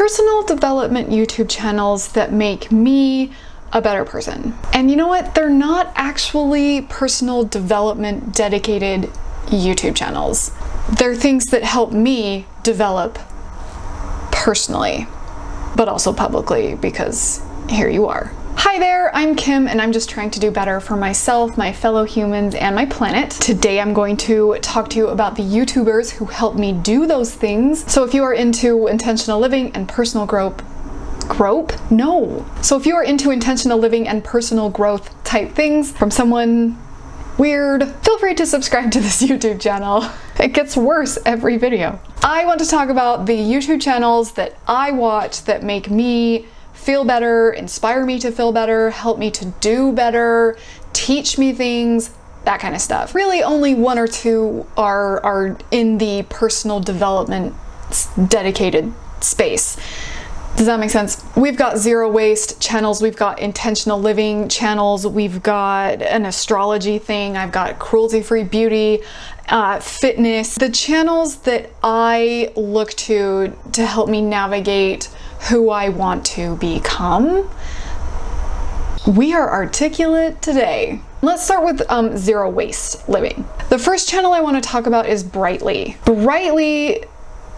personal development YouTube channels that make me a better person. And you know what? They're not actually personal development dedicated YouTube channels. They're things that help me develop personally, but also publicly, because here you are. Hi there, I'm Kim, and I'm just trying to do better for myself, my fellow humans, and my planet. Today I'm going to talk to you about the YouTubers who help me do those things. So if you are into intentional living and personal growth, So if you are into intentional living and personal growth type things from someone weird, feel free to subscribe to this YouTube channel. It gets worse every video. I want to talk about the YouTube channels that I watch that make me feel better, inspire me to feel better, help me to do better, teach me things, that kind of stuff. Really only one or two are in the personal development dedicated space. Does that make sense? We've got zero waste channels, we've got intentional living channels, we've got an astrology thing, I've got cruelty-free beauty, fitness. The channels that I look to help me navigate who I want to become. We are articulate today. Let's start with zero waste living. The first channel I want to talk about is Brightly. Brightly.eco,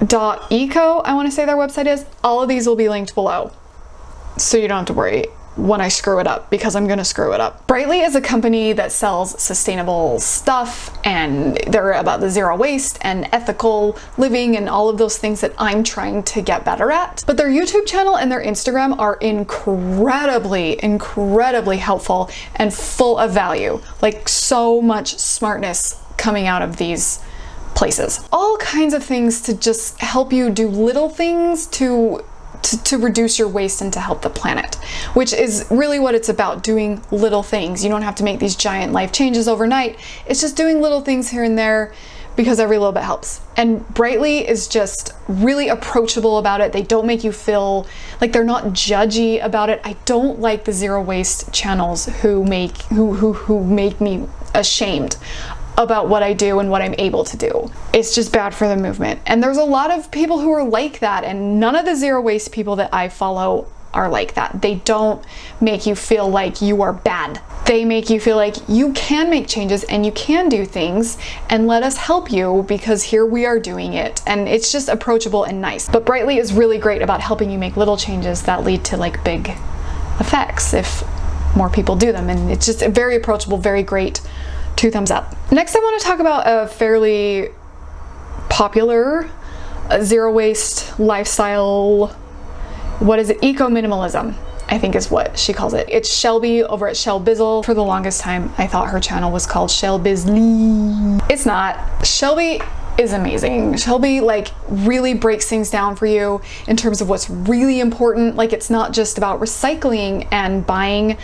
I want to say their website is. All of these will be linked below, so you don't have to worry when I screw it up, because I'm gonna screw it up. Brightly is a company that sells sustainable stuff, and they're about the zero waste and ethical living and all of those things that I'm trying to get better at. But their YouTube channel and their Instagram are incredibly helpful and full of value. Like, so much smartness coming out of these places. All kinds of things to just help you do little things to reduce your waste and to help the planet, which is really what it's about, doing little things. You don't have to make these giant life changes overnight. It's just doing little things here and there, because every little bit helps. And Brightly is just really approachable about it. They don't make you feel like, they're not judgy about it. I don't like the zero waste channels who make me ashamed about what I do and what I'm able to do. It's just bad for the movement. And there's a lot of people who are like that, and none of the zero waste people that I follow are like that. They don't make you feel like you are bad. They make you feel like you can make changes and you can do things, and let us help you, because here we are doing it. And it's just approachable and nice. But Brightly is really great about helping you make little changes that lead to like big effects if more people do them. And it's just very approachable, very great. 2 thumbs up. Next, I want to talk about a fairly popular zero waste lifestyle. What is it? Eco minimalism, I think is what she calls it. It's Shelby over at Shelbizleee. For the longest time, I thought her channel was called Shelbizleee. It's not. Shelby is amazing. Shelby like really breaks things down for you in terms of what's really important. Like, it's not just about recycling and buying,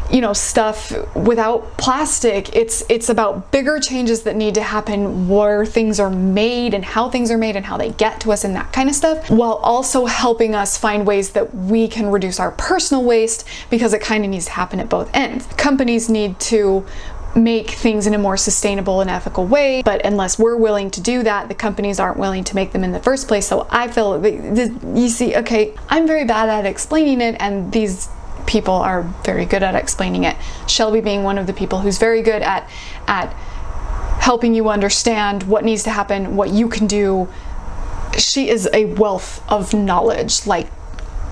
you know, stuff without plastic. It's about bigger changes that need to happen where things are made and how things are made and how they get to us and that kind of stuff, while also helping us find ways that we can reduce our personal waste, because it kind of needs to happen at both ends. Companies need to make things in a more sustainable and ethical way, but unless we're willing to do that, the companies aren't willing to make them in the first place. So I feel, you see, okay, I'm very bad at explaining it, and these people are very good at explaining it. Shelby being one of the people who's very good at helping you understand what needs to happen, what you can do. She is a wealth of knowledge. Like,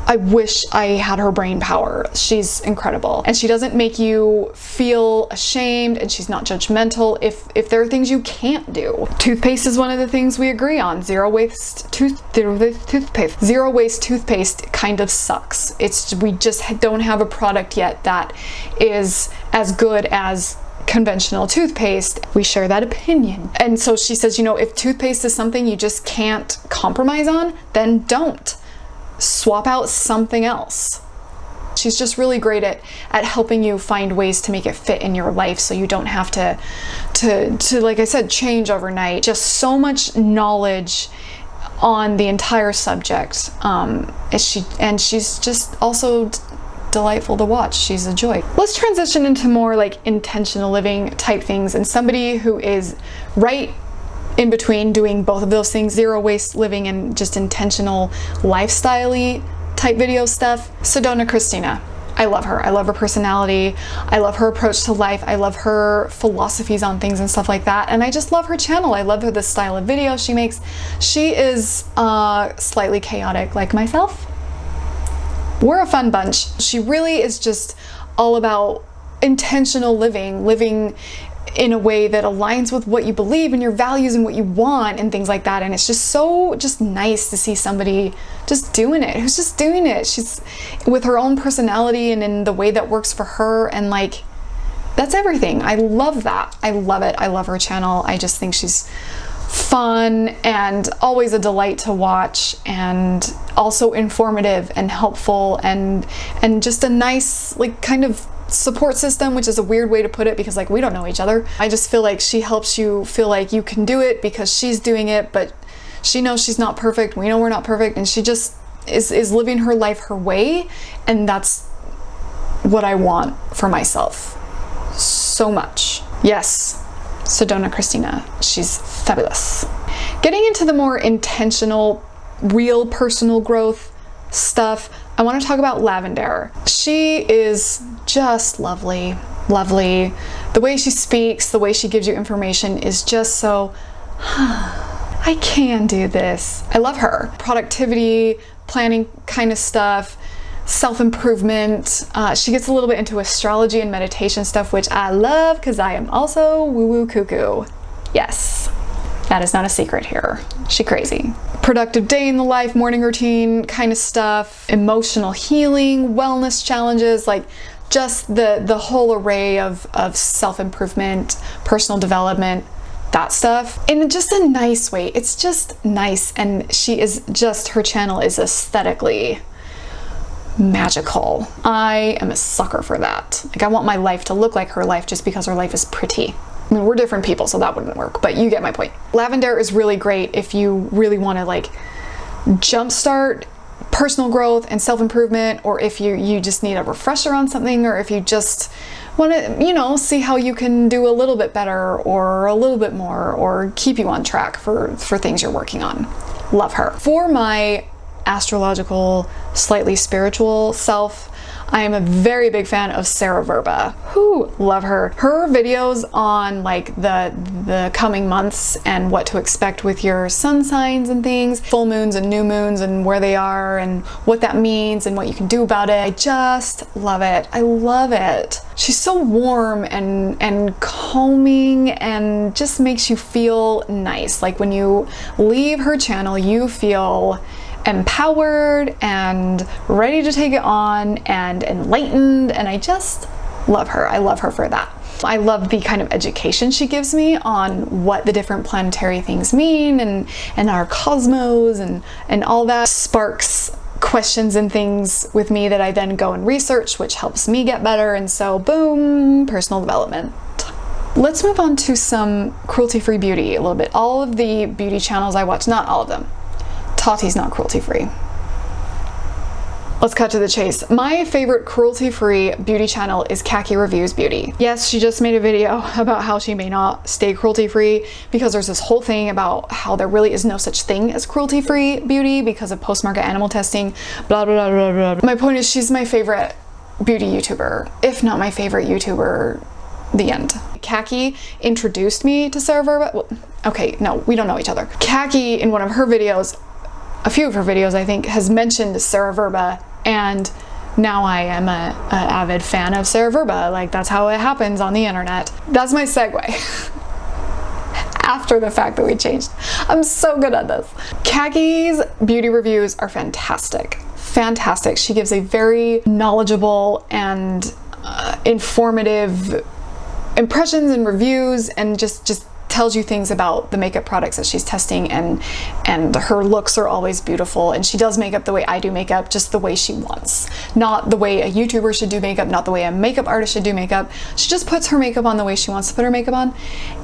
I wish I had her brain power. She's incredible. And she doesn't make you feel ashamed, and she's not judgmental if there are things you can't do. Toothpaste is one of the things we agree on. Zero waste toothpaste. Zero waste toothpaste kind of sucks. We just don't have a product yet that is as good as conventional toothpaste. We share that opinion. And so she says, you know, if toothpaste is something you just can't compromise on, then don't. Swap out something else. She's just really great at helping you find ways to make it fit in your life, so you don't have to like I said, change overnight. Just so much knowledge on the entire subject. She's just also delightful to watch. She's a joy. Let's transition into more like intentional living type things, and somebody who is right in between doing both of those things, zero waste living and just intentional lifestyle-y type video stuff. Sedona Christina. I love her. I love her personality. I love her approach to life. I love her philosophies on things and stuff like that. And I just love her channel. I love her, the style of video she makes. She is slightly chaotic like myself. We're a fun bunch. She really is just all about intentional living in a way that aligns with what you believe and your values and what you want and things like that. And it's just so nice to see somebody just doing it, who's just doing it. She's with her own personality and in the way that works for her, and like, that's everything. I love that. I love it. I love her channel. I just think she's fun and always a delight to watch, and also informative and helpful, and just a nice, like, kind of support system, which is a weird way to put it because, like, we don't know each other. I just feel like she helps you feel like you can do it because she's doing it, but she knows she's not perfect. We know we're not perfect, and she just is living her life her way, and that's what I want for myself so much. Yes, Sedona Christina, she's fabulous. Getting into the more intentional, real personal growth stuff, I want to talk about Lavendaire. She is just lovely, lovely. The way she speaks, the way she gives you information is just so, I can do this. I love her. Productivity, planning kind of stuff, self-improvement. She gets a little bit into astrology and meditation stuff, which I love because I am also woo-woo cuckoo. Yes, that is not a secret here. She crazy. Productive day in the life, morning routine kind of stuff, emotional healing, wellness challenges, like just the whole array of self-improvement, personal development, that stuff in just a nice way. It's just nice, and she is just, her channel is aesthetically magical. I am a sucker for that. Like, I want my life to look like her life just because her life is pretty. I mean, we're different people, so that wouldn't work, but you get my point. Lavendaire is really great if you really want to, like, jumpstart personal growth and self-improvement, or if you just need a refresher on something, or if you just want to, you know, see how you can do a little bit better or a little bit more, or keep you on track for things you're working on. Love her. For my astrological, slightly spiritual self, I am a very big fan of Vrba. Whoo, love her. Her videos on, like, the coming months and what to expect with your sun signs and things, full moons and new moons and where they are and what that means and what you can do about it. I just love it. I love it. She's so warm and calming and just makes you feel nice. Like, when you leave her channel, you feel empowered and ready to take it on and enlightened, and I just love her. I love her for that. I love the kind of education she gives me on what the different planetary things mean and our cosmos and all that. Sparks questions and things with me that I then go and research, which helps me get better, and so boom, personal development. Let's move on to some cruelty-free beauty a little bit. All of the beauty channels I watch, not all of them. Tati's not cruelty-free. Let's cut to the chase. My favorite cruelty-free beauty channel is Kackie Reviews Beauty. Yes, she just made a video about how she may not stay cruelty-free because there's this whole thing about how there really is no such thing as cruelty-free beauty because of post-market animal testing, blah, blah, blah, blah, blah. My point is, she's my favorite beauty YouTuber, if not my favorite YouTuber, the end. Kackie introduced me to Vrba. Well, okay, no, we don't know each other. Kackie, in one of her videos, a few of her videos, I think, has mentioned Vrba, and now I am an avid fan of Vrba. Like, that's how it happens on the internet. That's my segue. After the fact that we changed. I'm so good at this. Kakkie's beauty reviews are fantastic. Fantastic. She gives a very knowledgeable and informative impressions and reviews, and just tells you things about the makeup products that she's testing, and her looks are always beautiful, and she does makeup the way I do makeup, just the way she wants, not the way a YouTuber should do makeup, not the way a makeup artist should do makeup. She just puts her makeup on the way she wants to put her makeup on,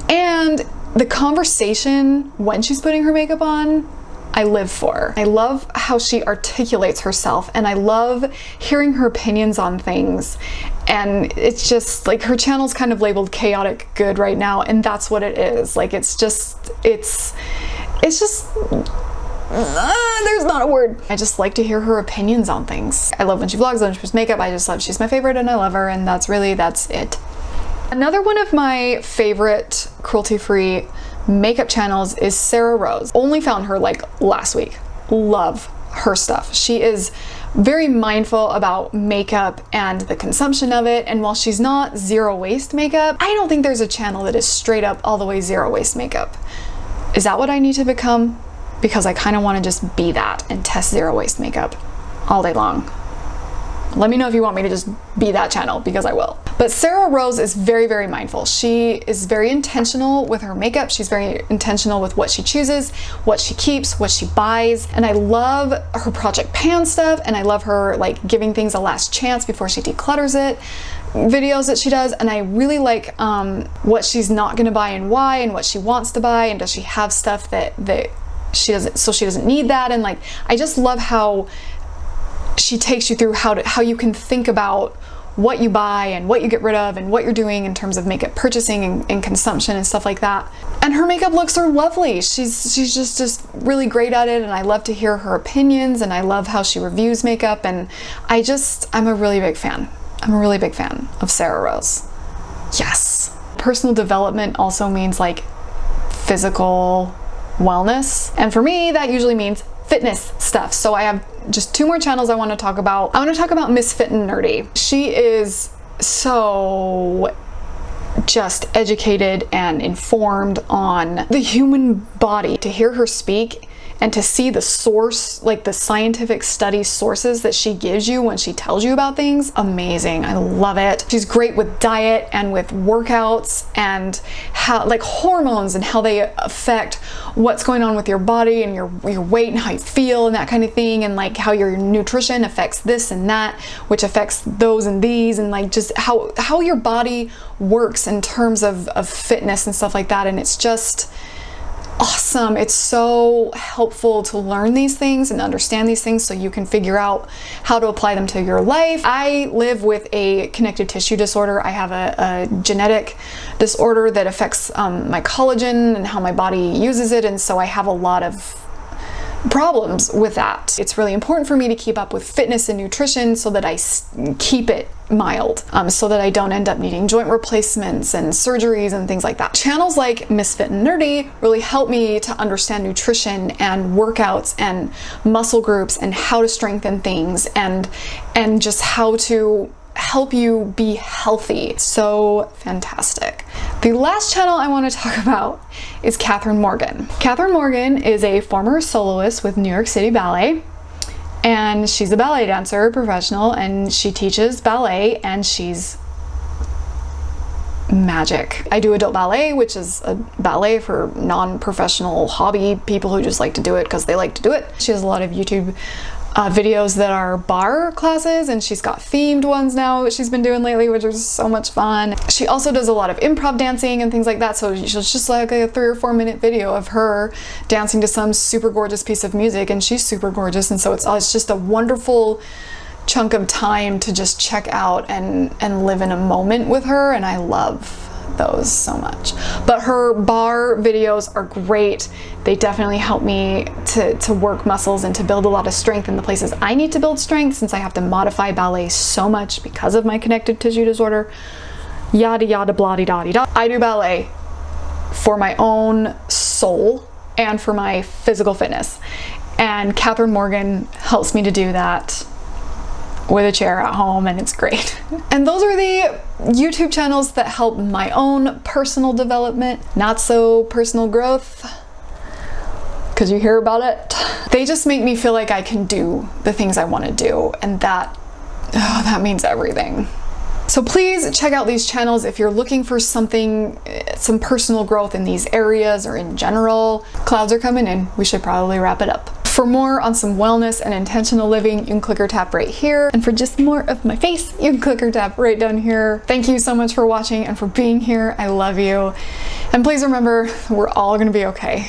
and the conversation when she's putting her makeup on I live for. I love how she articulates herself, and I love hearing her opinions on things. And it's just like, her channel's kind of labeled chaotic good right now, and that's what it is. Like, it's just there's not a word. I just like to hear her opinions on things. I love when she vlogs, when she puts makeup. I just love, she's my favorite and I love her, and that's it. Another one of my favorite cruelty-free makeup channels is Sarah Rose. Only found her like last week. Love her stuff. She is very mindful about makeup and the consumption of it, and while she's not zero waste makeup, I don't think there's a channel that is straight up all the way zero waste makeup. Is that what I need to become? Because I kind of want to just be that and test zero waste makeup all day long. Let me know if you want me to just be that channel, because I will. But Sarah Rose is very, very mindful. She is very intentional with her makeup. She's very intentional with what she chooses, what she keeps, what she buys. And I love her Project Pan stuff, and I love her like giving things a last chance before she declutters it videos that she does. And I really like what she's not gonna buy and why, and what she wants to buy, and does she have stuff that she doesn't, so she doesn't need that. And like, I just love how she takes you through how you can think about what you buy and what you get rid of and what you're doing in terms of makeup purchasing and consumption and stuff like that. And her makeup looks are lovely. She's just really great at it, and I love to hear her opinions, and I love how she reviews makeup, and I'm a really big fan. I'm a really big fan of Sarah Rose. Yes. Personal development also means like physical wellness, and for me that usually means fitness stuff. So I have just two more channels I want to talk about. I want to talk about MissFitandNerdy. She is so just educated and informed on the human body. To hear her speak and to see the source, like the scientific study sources that she gives you when she tells you about things, amazing. I love it. She's great with diet and with workouts and how, like, hormones and how they affect what's going on with your body and your weight and how you feel and that kind of thing, and like how your nutrition affects this and that, which affects those and these, and like just how your body works in terms of fitness and stuff like that. And it's just awesome. It's so helpful to learn these things and understand these things so you can figure out how to apply them to your life. I live with a connective tissue disorder. I have a genetic disorder that affects my collagen and how my body uses it, and so I have a lot of problems with that. It's really important for me to keep up with fitness and nutrition so that I keep it mild, so that I don't end up needing joint replacements and surgeries and things like that. Channels like MissFitandNerdy really help me to understand nutrition and workouts and muscle groups and how to strengthen things and just how to help you be healthy. So fantastic. The last channel I want to talk about is Kathryn Morgan. Kathryn Morgan is a former soloist with New York City Ballet, and she's a ballet dancer, professional, and she teaches ballet, and she's magic. I do adult ballet, which is a ballet for non-professional hobby people who just like to do it because they like to do it. She has a lot of YouTube videos that are bar classes, and she's got themed ones now that she's been doing lately, which is so much fun. She also does a lot of improv dancing and things like that, so she'll just like a 3 or 4 minute video of her dancing to some super gorgeous piece of music, and she's super gorgeous, and so it's just a wonderful chunk of time to just check out and live in a moment with her, and I love those so much. But her bar videos are great. They definitely help me to work muscles and to build a lot of strength in the places I need to build strength, since I have to modify ballet so much because of my connective tissue disorder. Yada yada blah de da de da. I do ballet for my own soul and for my physical fitness, and Kathryn Morgan helps me to do that with a chair at home, and it's great. And those are the YouTube channels that help my own personal development, not so personal growth, because you hear about it. They just make me feel like I can do the things I want to do, and that means everything. So please check out these channels if you're looking for something, some personal growth in these areas or in general. Clouds are coming in. We should probably wrap it up. For more on some wellness and intentional living, you can click or tap right here. And for just more of my face, you can click or tap right down here. Thank you so much for watching and for being here. I love you. And please remember, we're all gonna be okay.